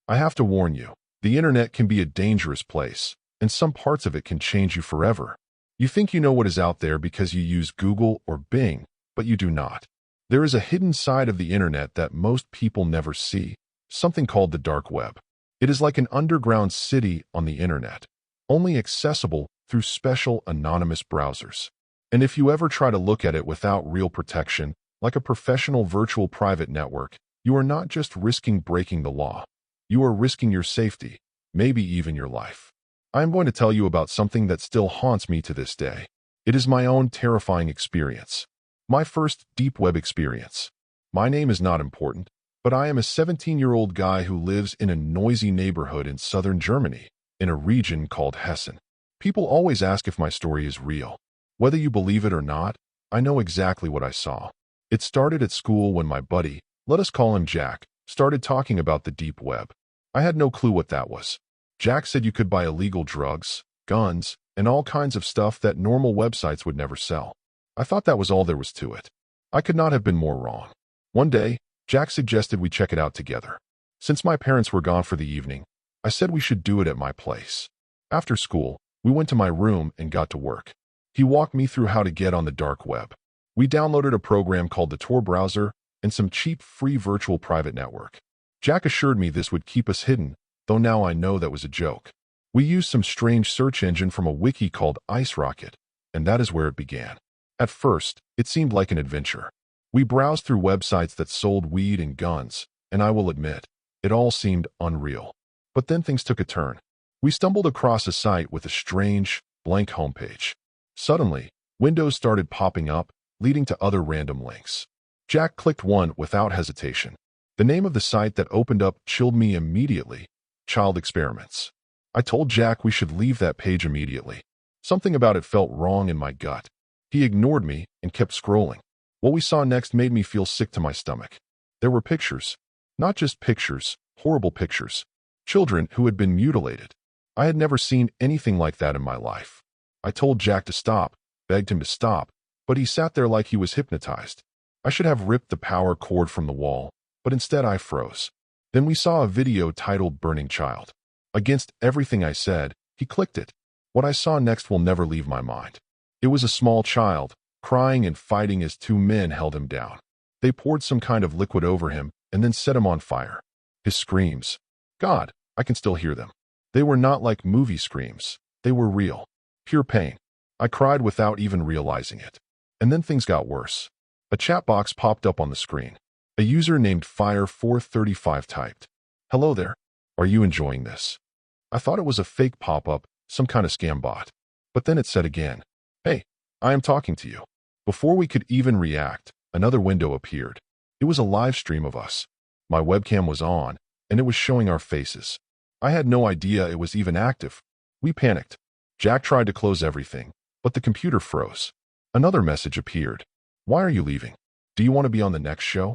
I have to warn you, the internet can be a dangerous place, and some parts of it can change you forever. You think you know what is out there because you use Google or Bing, but you do not. There is a hidden side of the internet that most people never see, something called the dark web. It is like an underground city on the internet, only accessible through special anonymous browsers. And if you ever try to look at it without real protection, like a professional virtual private network, you are not just risking breaking the law. You are risking your safety, maybe even your life. I am going to tell you about something that still haunts me to this day. It is my own terrifying experience. My first deep web experience. My name is not important, but I am a 17-year-old guy who lives in a noisy neighborhood in southern Germany, in a region called Hessen. People always ask if my story is real. Whether you believe it or not, I know exactly what I saw. It started at school when my buddy, let us call him Jack, started talking about the deep web. I had no clue what that was. Jack said you could buy illegal drugs, guns, and all kinds of stuff that normal websites would never sell. I thought that was all there was to it. I could not have been more wrong. One day, Jack suggested we check it out together. Since my parents were gone for the evening, I said we should do it at my place. After school, we went to my room and got to work. He walked me through how to get on the dark web. We downloaded a program called the Tor browser and some cheap free virtual private network. Jack assured me this would keep us hidden, though now I know that was a joke. We used some strange search engine from a wiki called Ice Rocket, and that is where it began. At first, it seemed like an adventure. We browsed through websites that sold weed and guns, and I will admit, it all seemed unreal. But then things took a turn. We stumbled across a site with a strange, blank homepage. Suddenly, windows started popping up, leading to other random links. Jack clicked one without hesitation. The name of the site that opened up chilled me immediately. Child experiments. I told Jack we should leave that page immediately. Something about it felt wrong in my gut. He ignored me and kept scrolling. What we saw next made me feel sick to my stomach. There were pictures. Not just pictures, horrible pictures. Children who had been mutilated. I had never seen anything like that in my life. I told Jack to stop, begged him to stop, but he sat there like he was hypnotized. I should have ripped the power cord from the wall, but instead I froze. Then we saw a video titled Burning Child. Against everything I said, he clicked it. What I saw next will never leave my mind. It was a small child, crying and fighting as two men held him down. They poured some kind of liquid over him and then set him on fire. His screams. God, I can still hear them. They were not like movie screams. They were real. Pure pain. I cried without even realizing it. And then things got worse. A chat box popped up on the screen. A user named Fire435 typed, "Hello there. Are you enjoying this?" I thought it was a fake pop-up, some kind of scam bot. But then it said again, "Hey, I am talking to you." Before we could even react, another window appeared. It was a live stream of us. My webcam was on, and it was showing our faces. I had no idea it was even active. We panicked. Jack tried to close everything, but the computer froze. Another message appeared. "Why are you leaving? Do you want to be on the next show?"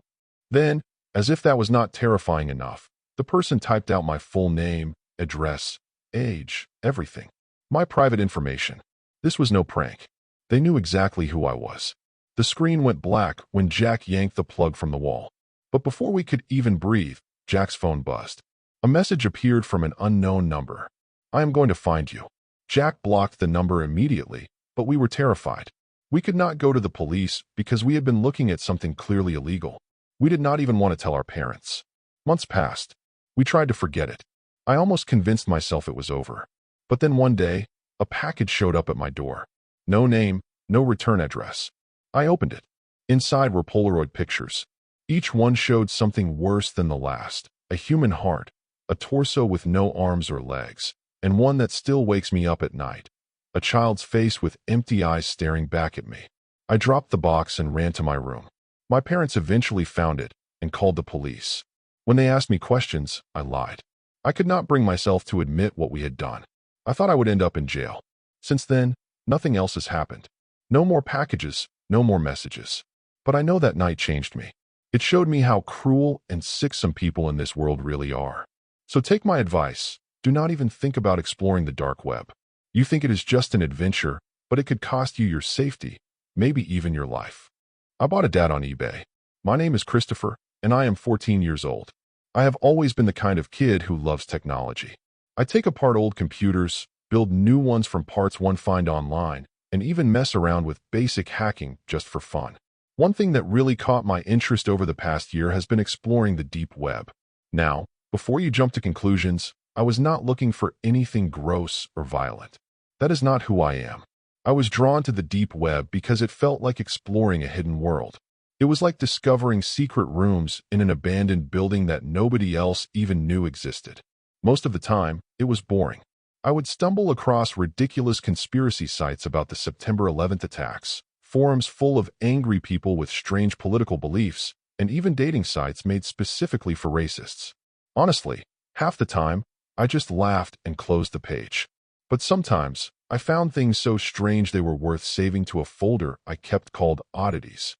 Then, as if that was not terrifying enough, the person typed out my full name, address, age, everything. My private information. This was no prank. They knew exactly who I was. The screen went black when Jack yanked the plug from the wall. But before we could even breathe, Jack's phone buzzed. A message appeared from an unknown number. "I am going to find you." Jack blocked the number immediately, but we were terrified. We could not go to the police because we had been looking at something clearly illegal. We did not even want to tell our parents. Months passed. We tried to forget it. I almost convinced myself it was over. But then one day, a package showed up at my door. No name, no return address. I opened it. Inside were Polaroid pictures. Each one showed something worse than the last. A human heart, a torso with no arms or legs, and one that still wakes me up at night. A child's face with empty eyes staring back at me. I dropped the box and ran to my room. My parents eventually found it and called the police. When they asked me questions, I lied. I could not bring myself to admit what we had done. I thought I would end up in jail. Since then, nothing else has happened. No more packages, no more messages. But I know that night changed me. It showed me how cruel and sick some people in this world really are. So take my advice. Do not even think about exploring the dark web. You think it is just an adventure, but it could cost you your safety, maybe even your life. I bought a dad on eBay. My name is Christopher, and I am 14 years old. I have always been the kind of kid who loves technology. I take apart old computers, build new ones from parts one find online, and even mess around with basic hacking just for fun. One thing that really caught my interest over the past year has been exploring the deep web. Now, before you jump to conclusions, I was not looking for anything gross or violent. That is not who I am. I was drawn to the deep web because it felt like exploring a hidden world. It was like discovering secret rooms in an abandoned building that nobody else even knew existed. Most of the time, it was boring. I would stumble across ridiculous conspiracy sites about the September 11th attacks, forums full of angry people with strange political beliefs, and even dating sites made specifically for racists. Honestly, half the time, I just laughed and closed the page. But sometimes, I found things so strange they were worth saving to a folder I kept called oddities.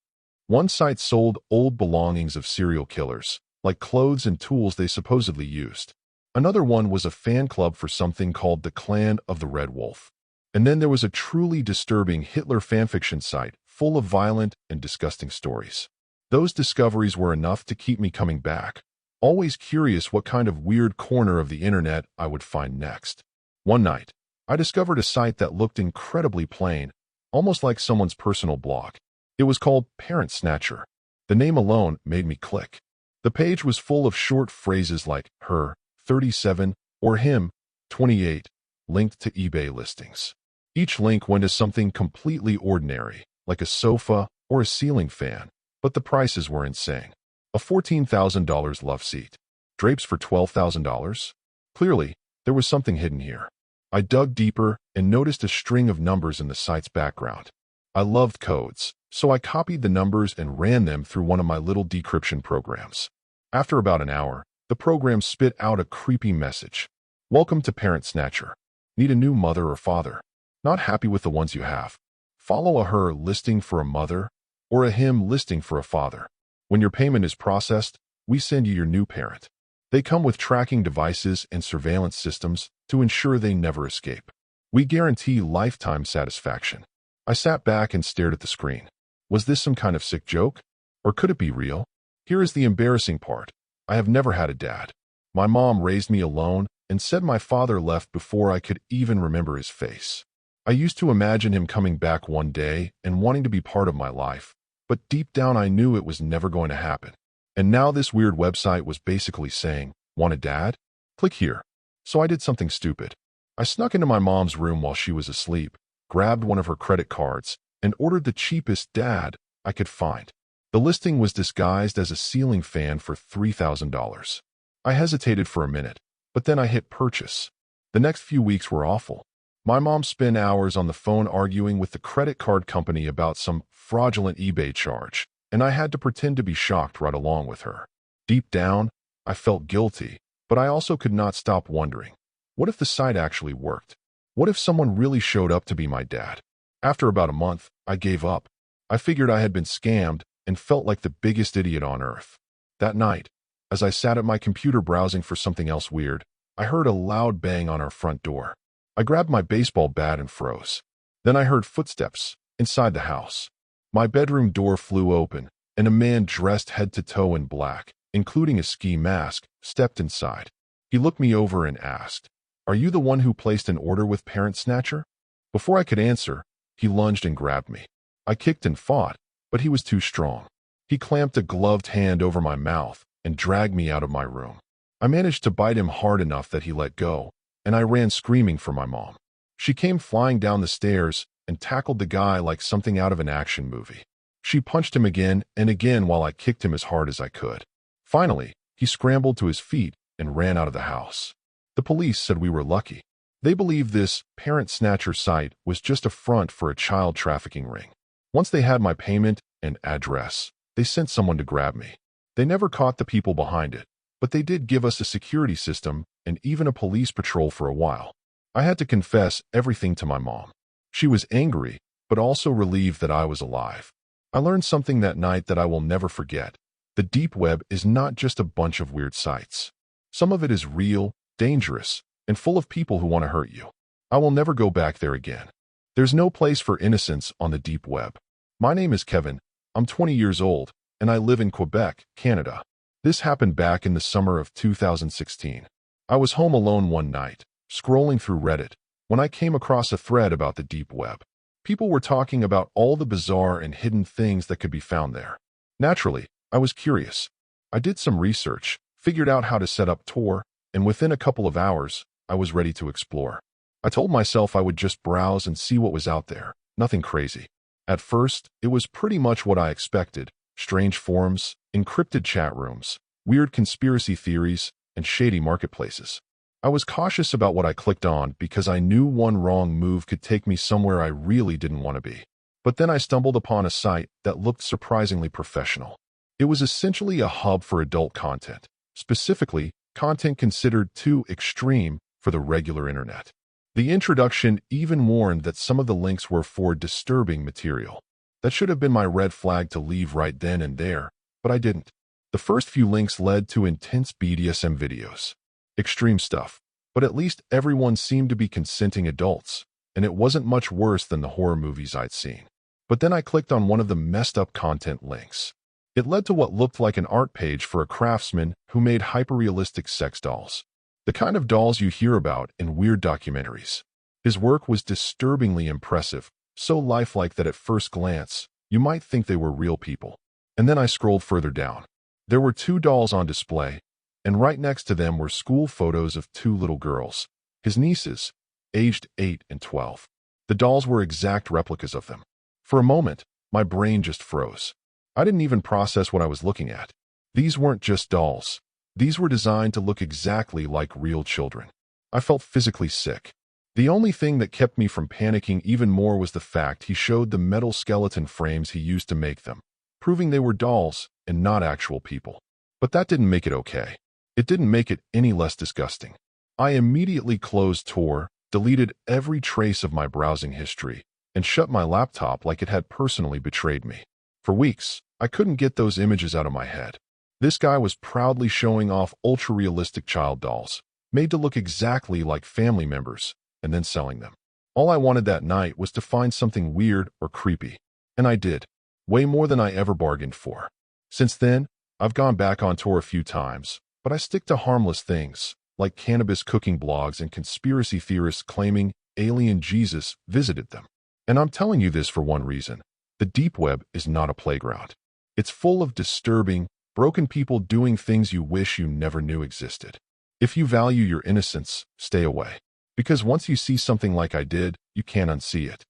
One site sold old belongings of serial killers, like clothes and tools they supposedly used. Another one was a fan club for something called the Clan of the Red Wolf. And then there was a truly disturbing Hitler fanfiction site full of violent and disgusting stories. Those discoveries were enough to keep me coming back, always curious what kind of weird corner of the internet I would find next. One night, I discovered a site that looked incredibly plain, almost like someone's personal blog. It was called Parent Snatcher. The name alone made me click. The page was full of short phrases like her, 37, or him, 28, linked to eBay listings. Each link went to something completely ordinary, like a sofa or a ceiling fan, but the prices were insane. A $14,000 love seat. Drapes for $12,000? Clearly, there was something hidden here. I dug deeper and noticed a string of numbers in the site's background. I loved codes, so I copied the numbers and ran them through one of my little decryption programs. After about an hour, the program spit out a creepy message. Welcome to Parent Snatcher. Need a new mother or father? Not happy with the ones you have? Follow a her listing for a mother or a him listing for a father. When your payment is processed, we send you your new parent. They come with tracking devices and surveillance systems to ensure they never escape. We guarantee lifetime satisfaction. I sat back and stared at the screen. Was this some kind of sick joke? Or could it be real? Here is the embarrassing part. I have never had a dad. My mom raised me alone and said my father left before I could even remember his face. I used to imagine him coming back one day and wanting to be part of my life, but deep down I knew it was never going to happen. And now this weird website was basically saying, want a dad? Click here. So I did something stupid. I snuck into my mom's room while she was asleep, grabbed one of her credit cards, and ordered the cheapest dad I could find. The listing was disguised as a ceiling fan for $3,000. I hesitated for a minute, but then I hit purchase. The next few weeks were awful. My mom spent hours on the phone arguing with the credit card company about some fraudulent eBay charge, and I had to pretend to be shocked right along with her. Deep down, I felt guilty, but I also could not stop wondering, what if the site actually worked? What if someone really showed up to be my dad? After about a month, I gave up. I figured I had been scammed and felt like the biggest idiot on earth. That night, as I sat at my computer browsing for something else weird, I heard a loud bang on our front door. I grabbed my baseball bat and froze. Then I heard footsteps inside the house. My bedroom door flew open, and a man dressed head to toe in black, including a ski mask, stepped inside. He looked me over and asked, "Are you the one who placed an order with Parent Snatcher?" Before I could answer, he lunged and grabbed me. I kicked and fought, but he was too strong. He clamped a gloved hand over my mouth and dragged me out of my room. I managed to bite him hard enough that he let go, and I ran screaming for my mom. She came flying down the stairs and tackled the guy like something out of an action movie. She punched him again and again while I kicked him as hard as I could. Finally, he scrambled to his feet and ran out of the house. The police said we were lucky. They believed this Parent Snatcher site was just a front for a child trafficking ring. Once they had my payment and address, they sent someone to grab me. They never caught the people behind it, but they did give us a security system and even a police patrol for a while. I had to confess everything to my mom. She was angry, but also relieved that I was alive. I learned something that night that I will never forget. The deep web is not just a bunch of weird sites. Some of it is real, dangerous, and full of people who want to hurt you. I will never go back there again. There's no place for innocence on the deep web. My name is Kevin. I'm 20 years old, and I live in Quebec, Canada. This happened back in the summer of 2016. I was home alone one night, scrolling through Reddit, when I came across a thread about the deep web. People were talking about all the bizarre and hidden things that could be found there. Naturally, I was curious. I did some research, figured out how to set up Tor, and within a couple of hours, I was ready to explore. I told myself I would just browse and see what was out there, nothing crazy. At first, it was pretty much what I expected: strange forums, encrypted chat rooms, weird conspiracy theories, and shady marketplaces. I was cautious about what I clicked on because I knew one wrong move could take me somewhere I really didn't want to be. But then I stumbled upon a site that looked surprisingly professional. It was essentially a hub for adult content, specifically content considered too extreme for the regular internet. The introduction even warned that some of the links were for disturbing material. That should have been my red flag to leave right then and there, but I didn't. The first few links led to intense BDSM videos. Extreme stuff, but at least everyone seemed to be consenting adults, and it wasn't much worse than the horror movies I'd seen. But then I clicked on one of the messed up content links. It led to what looked like an art page for a craftsman who made hyper-realistic sex dolls. The kind of dolls you hear about in weird documentaries. His work was disturbingly impressive, so lifelike that at first glance, you might think they were real people. And then I scrolled further down. There were 2 dolls on display, and right next to them were school photos of 2 little girls, his nieces, aged 8 and 12. The dolls were exact replicas of them. For a moment, my brain just froze. I didn't even process what I was looking at. These weren't just dolls. These were designed to look exactly like real children. I felt physically sick. The only thing that kept me from panicking even more was the fact he showed the metal skeleton frames he used to make them, proving they were dolls and not actual people. But that didn't make it okay. It didn't make it any less disgusting. I immediately closed Tor, deleted every trace of my browsing history, and shut my laptop like it had personally betrayed me. For weeks, I couldn't get those images out of my head. This guy was proudly showing off ultra-realistic child dolls, made to look exactly like family members, and then selling them. All I wanted that night was to find something weird or creepy. And I did. Way more than I ever bargained for. Since then, I've gone back on Tor a few times, but I stick to harmless things, like cannabis cooking blogs and conspiracy theorists claiming alien Jesus visited them. And I'm telling you this for one reason. The deep web is not a playground. It's full of disturbing, broken people doing things you wish you never knew existed. If you value your innocence, stay away. Because once you see something like I did, you can't unsee it.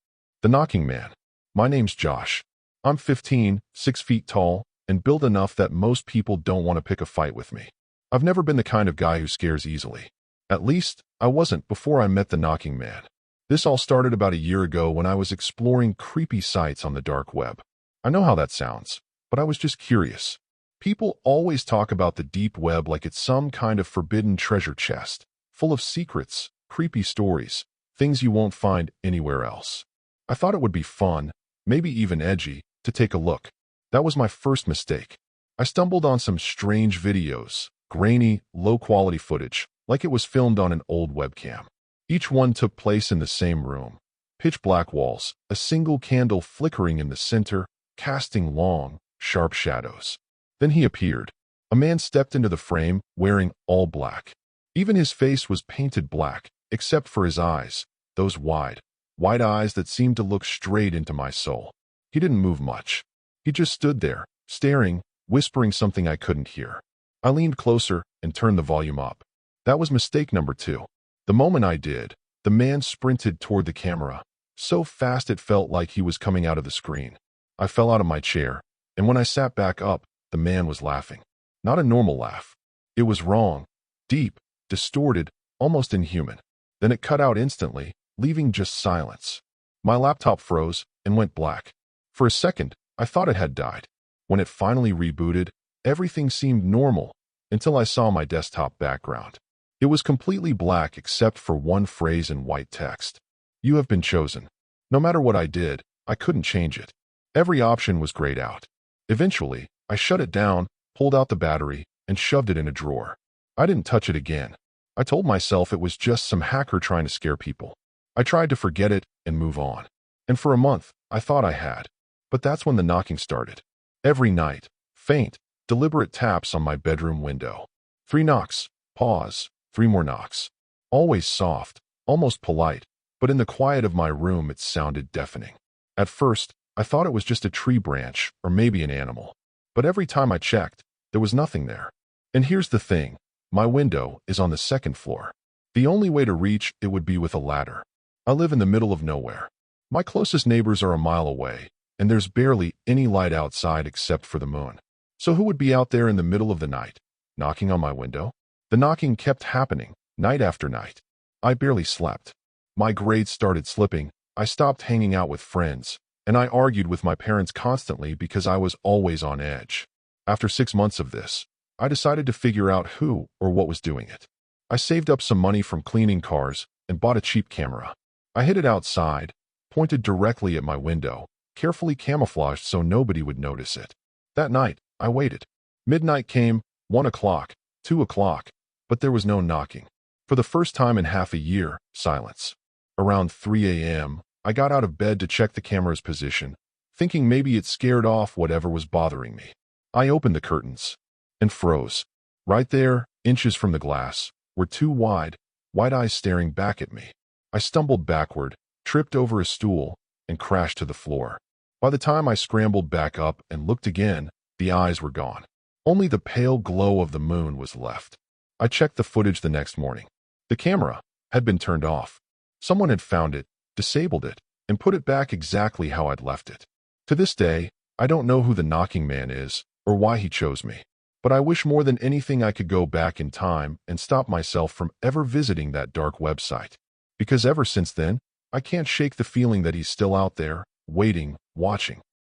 The Knocking Man. My name's Josh. I'm 15, 6 feet tall, and built enough that most people don't want to pick a fight with me. I've never been the kind of guy who scares easily. At least, I wasn't before I met the Knocking Man. This all started about a year ago when I was exploring creepy sites on the dark web. I know how that sounds, but I was just curious. People always talk about the deep web like it's some kind of forbidden treasure chest, full of secrets, creepy stories, things you won't find anywhere else. I thought it would be fun, maybe even edgy, to take a look. That was my first mistake. I stumbled on some strange videos, grainy, low-quality footage, like it was filmed on an old webcam. Each one took place in the same room. Pitch black walls, a single candle flickering in the center, casting long, sharp shadows. Then he appeared. A man stepped into the frame, wearing all black. Even his face was painted black, except for his eyes, those wide eyes that seemed to look straight into my soul. He didn't move much. He just stood there, staring, whispering something I couldn't hear. I leaned closer and turned the volume up. That was mistake number 2. The moment I did, the man sprinted toward the camera, so fast it felt like he was coming out of the screen. I fell out of my chair, and when I sat back up, the man was laughing. Not a normal laugh. It was wrong, deep, distorted, almost inhuman. Then it cut out instantly, leaving just silence. My laptop froze and went black. For a second, I thought it had died. When it finally rebooted, everything seemed normal until I saw my desktop background. It was completely black except for one phrase in white text. You have been chosen. No matter what I did, I couldn't change it. Every option was grayed out. Eventually, I shut it down, pulled out the battery, and shoved it in a drawer. I didn't touch it again. I told myself it was just some hacker trying to scare people. I tried to forget it and move on. And for a month, I thought I had. But that's when the knocking started. Every night, faint, Deliberate taps on my bedroom window. 3 knocks. Pause. 3 more knocks. Always soft, almost polite, but in the quiet of my room it sounded deafening. At first, I thought it was just a tree branch or maybe an animal. But every time I checked, there was nothing there. And here's the thing. My window is on the 2nd floor. The only way to reach it would be with a ladder. I live in the middle of nowhere. My closest neighbors are a mile away, and there's barely any light outside except for the moon. So who would be out there in the middle of the night, knocking on my window? The knocking kept happening, night after night. I barely slept. My grades started slipping, I stopped hanging out with friends, and I argued with my parents constantly because I was always on edge. After 6 months of this, I decided to figure out who or what was doing it. I saved up some money from cleaning cars and bought a cheap camera. I hid it outside, pointed directly at my window, carefully camouflaged so nobody would notice it. That night, I waited. Midnight came, 1 o'clock, 2 o'clock, but there was no knocking. For the first time in half a year, silence. Around 3 a.m., I got out of bed to check the camera's position, thinking maybe it scared off whatever was bothering me. I opened the curtains and froze. Right there, inches from the glass, were 2 wide eyes staring back at me. I stumbled backward, tripped over a stool, and crashed to the floor. By the time I scrambled back up and looked again, the eyes were gone. Only the pale glow of the moon was left. I checked the footage the next morning. The camera had been turned off. Someone had found it, disabled it, and put it back exactly how I'd left it. To this day, I don't know who the knocking man is or why he chose me. But I wish more than anything I could go back in time and stop myself from ever visiting that dark website. Because ever since then, I can't shake the feeling that he's still out there, waiting, watching.